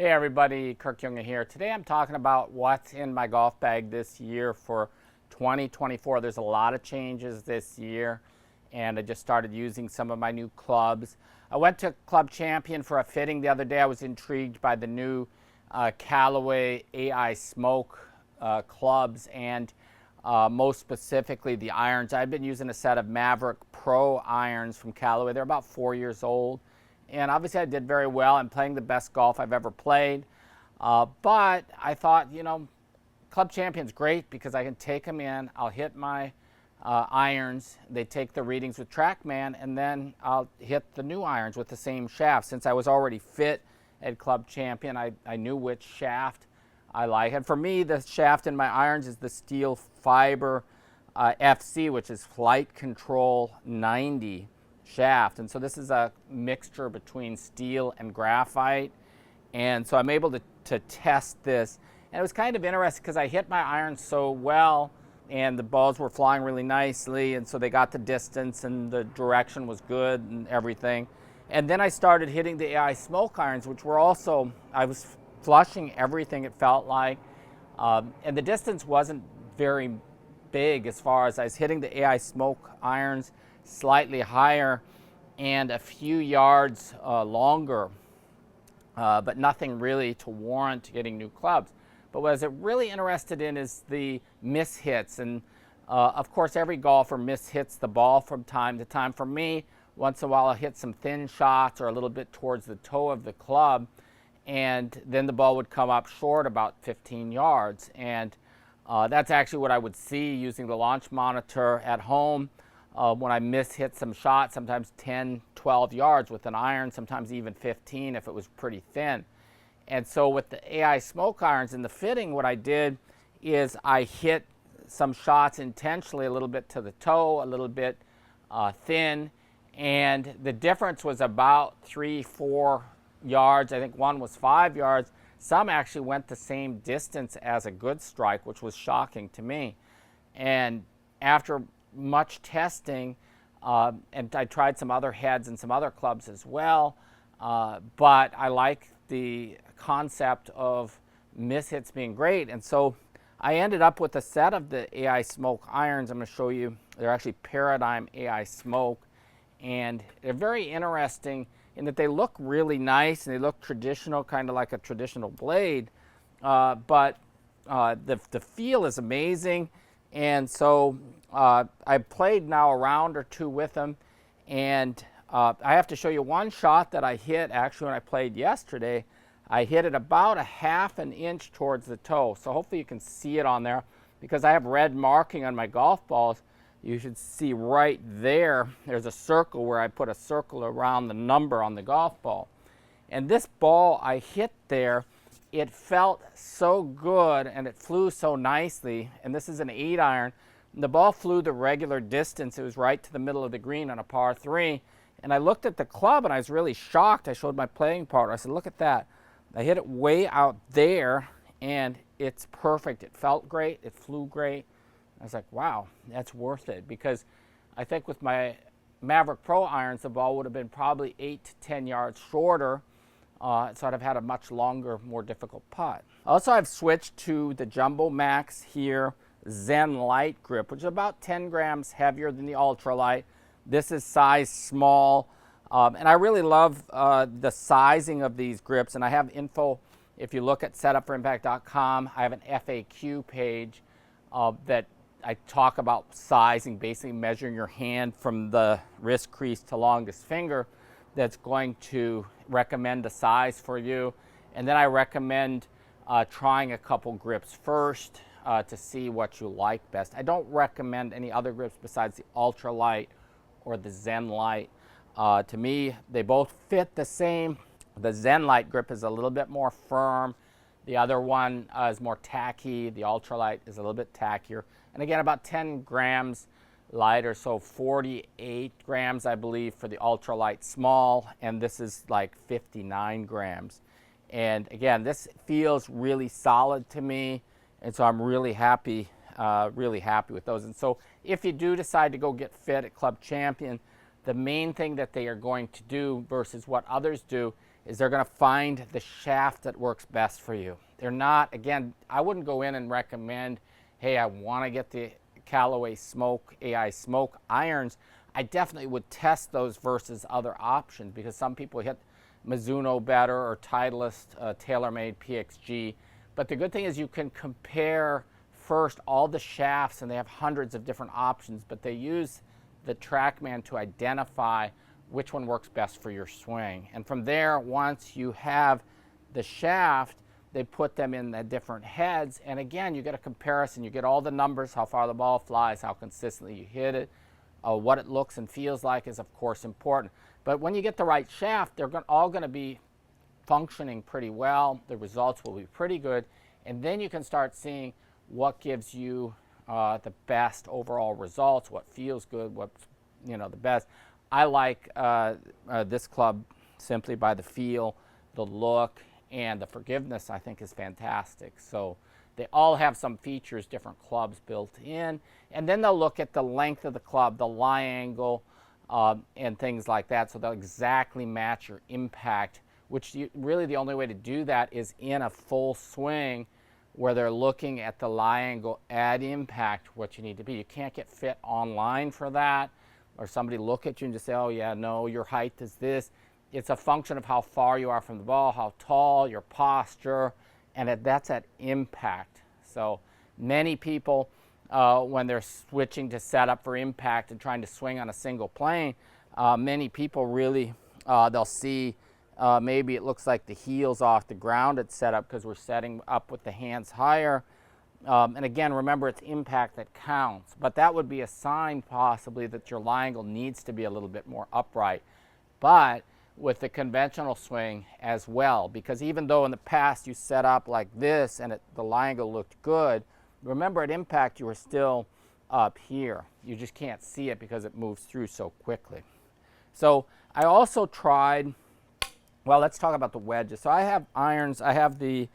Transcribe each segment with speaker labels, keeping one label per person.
Speaker 1: Hey everybody, Kirk Junge here. Today I'm talking about what's in my golf bag this year for 2024. There's a lot of changes this year, and I just started using some of my new clubs. I went to Club Champion for a fitting the other day. I was intrigued by the new Callaway Ai Smoke clubs, and most specifically the irons. I've been using a set of Maverick Pro irons from Callaway. They're about 4 years old. And obviously I did very well. I'm playing the best golf I've ever played. But I thought, Club Champion's great because I can take them in. I'll hit my irons. They take the readings with TrackMan, and then I'll hit the new irons with the same shaft. Since I was already fit at Club Champion, I knew which shaft I like. And for me, the shaft in my irons is the steel fiber FC, which is Flight Control 90. Shaft. And so this is a mixture between steel and graphite, and so I'm able to test this. And it was kind of interesting because I hit my irons so well and the balls were flying really nicely, and so they got the distance and the direction was good and everything. And then I started hitting the Ai Smoke irons, which were also, I was flushing everything, it felt like, and the distance wasn't very big as far as I was hitting the Ai Smoke irons slightly higher and a few yards longer, but nothing really to warrant getting new clubs. But what I was really interested in is the mishits, and of course every golfer mishits the ball from time to time. For me, once in a while I'll hit some thin shots or a little bit towards the toe of the club, and then the ball would come up short about 15 yards, and that's actually what I would see using the launch monitor at home. When I hit some shots, sometimes 10, 12 yards with an iron, sometimes even 15 if it was pretty thin. And so with the Ai Smoke irons in the fitting, what I did is I hit some shots intentionally a little bit to the toe, a little bit thin, and the difference was about 3-4 yards. I think one was 5 yards. Some actually went the same distance as a good strike, which was shocking to me. And after much testing, and I tried some other heads and some other clubs as well, but I like the concept of mishits being great, and so I ended up with a set of the Ai Smoke irons. I'm going to show you. They're actually Paradigm Ai Smoke, and they're very interesting in that they look really nice and they look traditional, kind of like a traditional blade, but the feel is amazing. And so I played now a round or two with them, and I have to show you one shot that I hit actually when I played yesterday. I hit it about a half an inch towards the toe, so hopefully you can see it on there because I have red marking on my golf balls. You should see right there, there's a circle where I put a circle around the number on the golf ball. And this ball I hit there, it felt so good and it flew so nicely, and this is an 8-iron. The ball flew the regular distance. It was right to the middle of the green on a par 3, and I looked at the club and I was really shocked. I showed my playing partner. I said, look at that. I hit it way out there and it's perfect. It felt great. It flew great. I was like, wow, that's worth it, because I think with my Maverick Pro irons, the ball would have been probably 8 to 10 yards shorter. So I'd have had a much longer, more difficult putt. Also, I've switched to the Jumbo Max here Zen Light grip, which is about 10 grams heavier than the Ultralight. This is size small, and I really love the sizing of these grips, and I have info. If you look at setupforimpact.com, I have an FAQ page that I talk about sizing, basically measuring your hand from the wrist crease to longest finger. That's going to recommend a size for you, and then I recommend trying a couple grips first to see what you like best. I don't recommend any other grips besides the Ultralight or the Zen Light. To me, they both fit the same. The Zen Light grip is a little bit more firm. The other one is more tacky. The Ultralight is a little bit tackier, and again about 10 grams lighter, so 48 grams I believe for the Ultralight small, and this is like 59 grams. And again, this feels really solid to me, and so I'm really happy with those. And so if you do decide to go get fit at Club Champion, the main thing that they are going to do versus what others do is they're going to find the shaft that works best for you. They're not, again, I wouldn't go in and recommend, hey, I want to get the Callaway Ai Smoke irons. I definitely would test those versus other options, because some people hit Mizuno better, or Titleist TaylorMade PXG. But the good thing is you can compare first all the shafts, and they have hundreds of different options, but they use the TrackMan to identify which one works best for your swing. And from there, once you have the shaft, they put them in the different heads. And again, you get a comparison. You get all the numbers, how far the ball flies, how consistently you hit it, what it looks and feels like is, of course, important. But when you get the right shaft, they're all going to be functioning pretty well. The results will be pretty good. And then you can start seeing what gives you the best overall results, what feels good, what's the best. I like this club simply by the feel, the look, and the forgiveness. I think is fantastic. So they all have some features, different clubs built in, and then they'll look at the length of the club, the lie angle, and things like that. So they'll exactly match your impact, which really the only way to do that is in a full swing, where they're looking at the lie angle at impact, what you need to be. You can't get fit online for that, or somebody look at you and just say, oh yeah, no, your height is this. It's a function of how far you are from the ball, how tall, your posture, and that's at impact. So many people, when they're switching to setup for impact and trying to swing on a single plane, many people really, they'll see maybe it looks like the heel's off the ground at setup because we're setting up with the hands higher. And again, remember, it's impact that counts. But that would be a sign possibly that your lie angle needs to be a little bit more upright. But with the conventional swing as well, because even though in the past you set up like this and the lie angle looked good, remember at impact you were still up here. You just can't see it because it moves through so quickly. So I also tried, well, let's talk about the wedges. So I have irons. I have the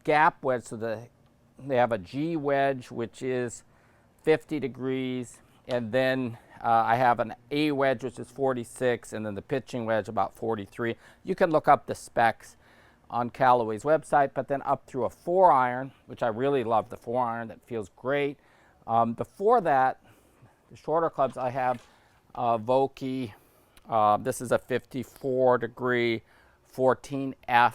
Speaker 1: gap wedge, so they have a G wedge, which is 50 degrees, and then I have an A wedge, which is 46, and then the pitching wedge about 43. You can look up the specs on Callaway's website, but then up through a 4-iron, which I really love the 4-iron. That feels great. Before that, the shorter clubs, I have Vokey. This is a 54 degree 14F,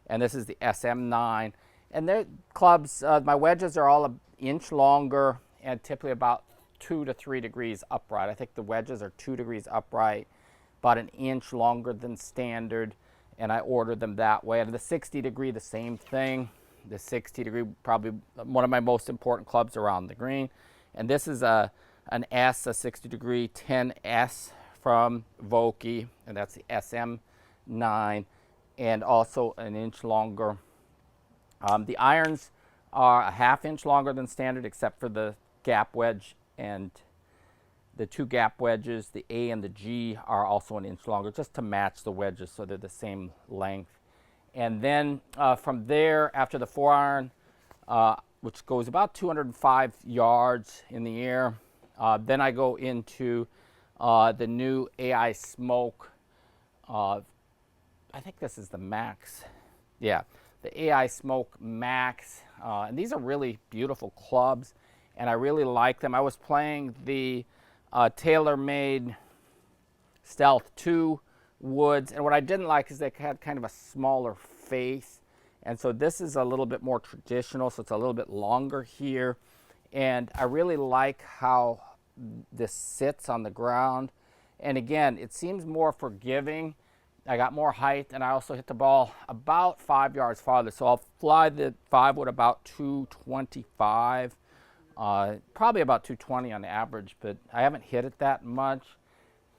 Speaker 1: and this is the SM9. And their clubs, my wedges are all an inch longer and typically about 2 to 3 degrees upright. I think the wedges are 2 degrees upright, about an inch longer than standard, and I ordered them that way. And the 60 degree, the same thing. The 60 degree, probably one of my most important clubs around the green. And this is an S, a 60 degree 10S from Vokey, and that's the SM9, and also an inch longer. The irons are a ½ inch longer than standard, except for the gap wedge, and the 2 gap wedges, the A and the G, are also an inch longer, just to match the wedges so they're the same length. And then from there, after the 4-iron, which goes about 205 yards in the air, then I go into the new Ai Smoke. I think this is the Max. Yeah, the Ai Smoke Max. And these are really beautiful clubs, and I really like them. I was playing the TaylorMade Stealth 2 woods, and what I didn't like is they had kind of a smaller face, and so this is a little bit more traditional, so it's a little bit longer here, and I really like how this sits on the ground. And again, it seems more forgiving. I got more height, and I also hit the ball about 5 yards farther, so I'll fly the 5-wood about 225, probably about 220 on average, but I haven't hit it that much.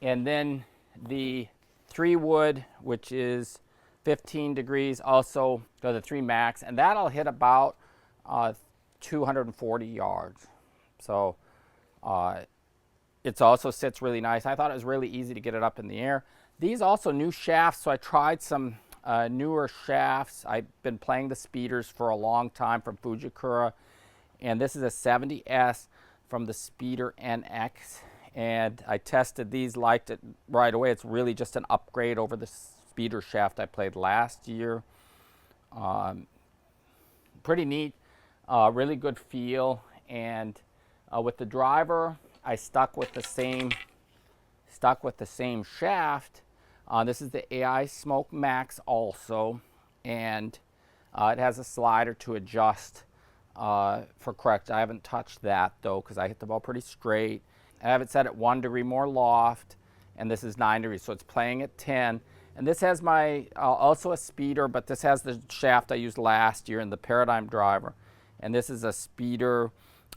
Speaker 1: And then the 3-wood, which is 15 degrees, also go the 3 Max, and that I'll hit about 240 yards. So it also sits really nice. I thought it was really easy to get it up in the air. These also new shafts, so I tried some newer shafts. I've been playing the speeders for a long time from Fujikura, and this is a 70S from the Speeder NX, and I tested these, liked it right away. It's really just an upgrade over the speeder shaft I played last year. Pretty neat, really good feel. And with the driver, I stuck with the same shaft. This is the Ai Smoke Max also, and it has a slider to adjust for correction. I haven't touched that though because I hit the ball pretty straight. I have it set at 1 degree more loft, and this is 9 degrees, so it's playing at 10. And this has my also a speeder, but this has the shaft I used last year in the Paradigm driver. And this is a speeder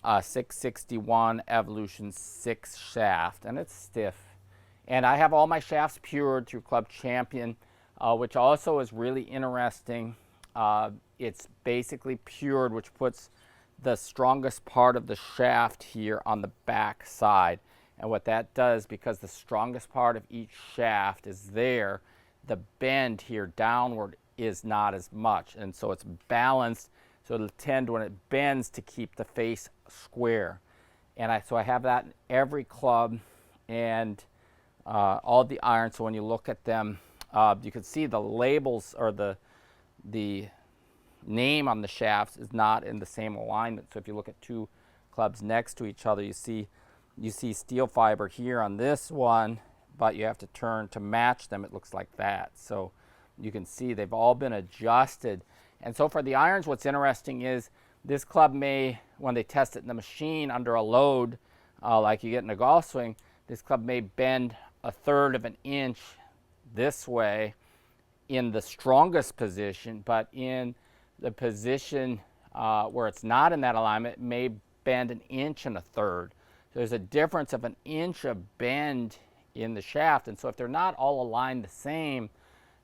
Speaker 1: 661 Evolution 6 shaft, and it's stiff. And I have all my shafts pured through Club Champion, which also is really interesting. It's basically pured, which puts the strongest part of the shaft here on the back side. And what that does, because the strongest part of each shaft is there, the bend here downward is not as much. And so it's balanced, so it'll tend when it bends to keep the face square. And so I have that in every club and all the irons. So when you look at them, you can see the labels or the name on the shafts is not in the same alignment. So if you look at two clubs next to each other, you see steel fiber here on this one, but you have to turn to match them. It looks like that. So you can see they've all been adjusted. And so for the irons, what's interesting is this club may, when they test it in the machine under a load, like you get in a golf swing, this club may bend 1/3 of an inch this way in the strongest position, but in the position where it's not in that alignment, it may bend 1 1/3 inches. So there's a difference of 1 inch of bend in the shaft. And so if they're not all aligned the same,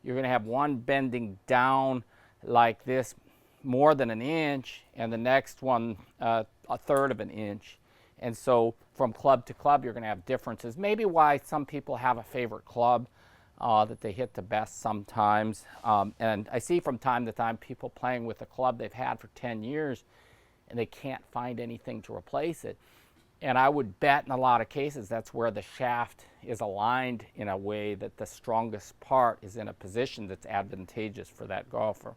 Speaker 1: you're going to have one bending down like this more than 1 inch, and the next one 1/3 of an inch. And so from club to club, you're going to have differences. Maybe why some people have a favorite club that they hit the best sometimes. And I see from time to time people playing with a club they've had for 10 years and they can't find anything to replace it. And I would bet in a lot of cases that's where the shaft is aligned in a way that the strongest part is in a position that's advantageous for that golfer.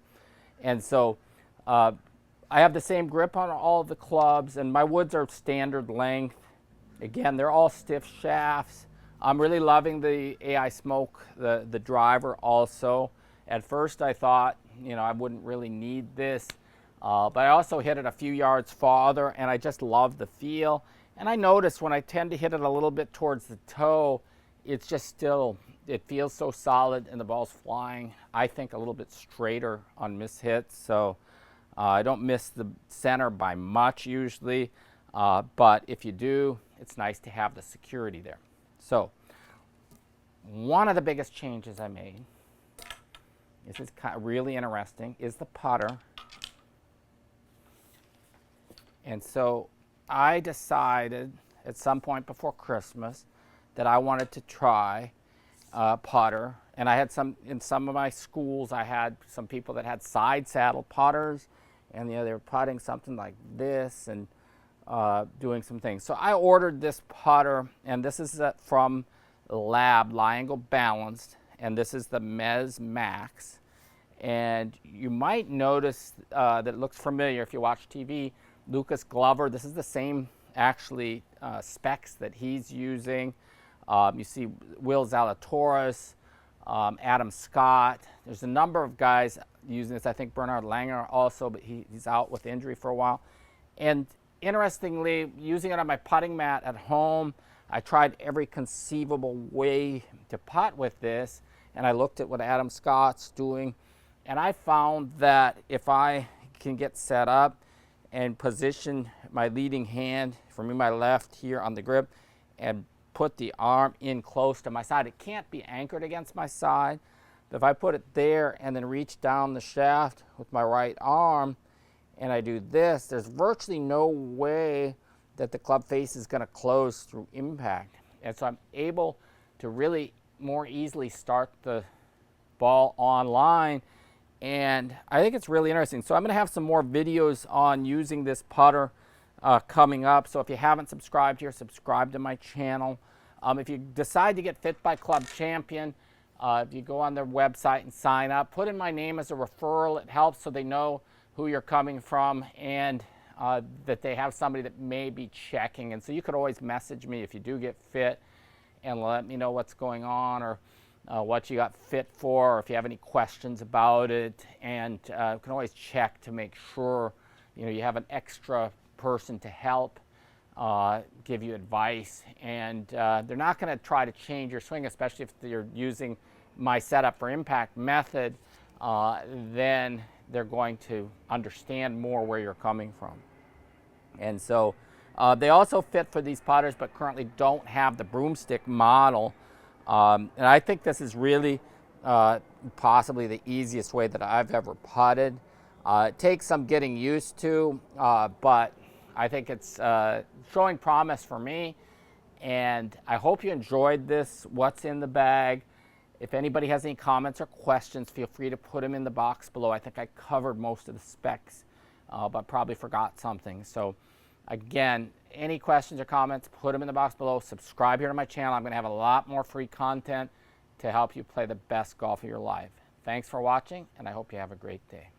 Speaker 1: And so I have the same grip on all of the clubs, and my woods are standard length. Again, they're all stiff shafts. I'm really loving the Ai Smoke, the driver also. At first I thought, I wouldn't really need this, but I also hit it a few yards farther, and I just love the feel. And I notice when I tend to hit it a little bit towards the toe, it's just still, it feels so solid and the ball's flying, I think, a little bit straighter on mishits. So I don't miss the center by much usually, but if you do, it's nice to have the security there. So one of the biggest changes I made, this is kind of really interesting, is the putter. And so I decided at some point before Christmas that I wanted to try putter. And I had in some of my schools, I had some people that had side saddle putters, and they were putting something like this and doing some things. So I ordered this putter, and this is from l.a.b, Lie-Angle Balanced, and this is the Mez Max. And you might notice that it looks familiar if you watch TV. Lucas Glover, this is the same actually specs that he's using. You see Will Zalatoris, Adam Scott. There's a number of guys using this. I think Bernhard Langer also, but he's out with injury for a while. And interestingly, using it on my putting mat at home, I tried every conceivable way to putt with this, and I looked at what Adam Scott's doing, and I found that if I can get set up and position my leading hand, for me my left here on the grip, and put the arm in close to my side. It can't be anchored against my side, but if I put it there and then reach down the shaft with my right arm and I do this, there's virtually no way that the club face is going to close through impact. And so I'm able to really more easily start the ball online. And I think it's really interesting. So I'm going to have some more videos on using this putter coming up. So if you haven't subscribed here, subscribe to my channel. If you decide to get fit by Club Champion, If you go on their website and sign up, put in my name as a referral. It helps so they know who you're coming from, and that they have somebody that may be checking. And so you could always message me if you do get fit and let me know what's going on, or what you got fit for, or if you have any questions about it. And you can always check to make sure you have an extra person to help give you advice. And they're not going to try to change your swing, especially if you're using my setup for impact method. Then they're going to understand more where you're coming from. And so they also fit for these putters, but currently don't have the Broomstick model. And I think this is really possibly the easiest way that I've ever putted. It takes some getting used to, but I think it's showing promise for me. And I hope you enjoyed this, what's in the bag. If anybody has any comments or questions, feel free to put them in the box below. I think I covered most of the specs, but probably forgot something. So again, any questions or comments, put them in the box below. Subscribe here to my channel. I'm going to have a lot more free content to help you play the best golf of your life. Thanks for watching, and I hope you have a great day.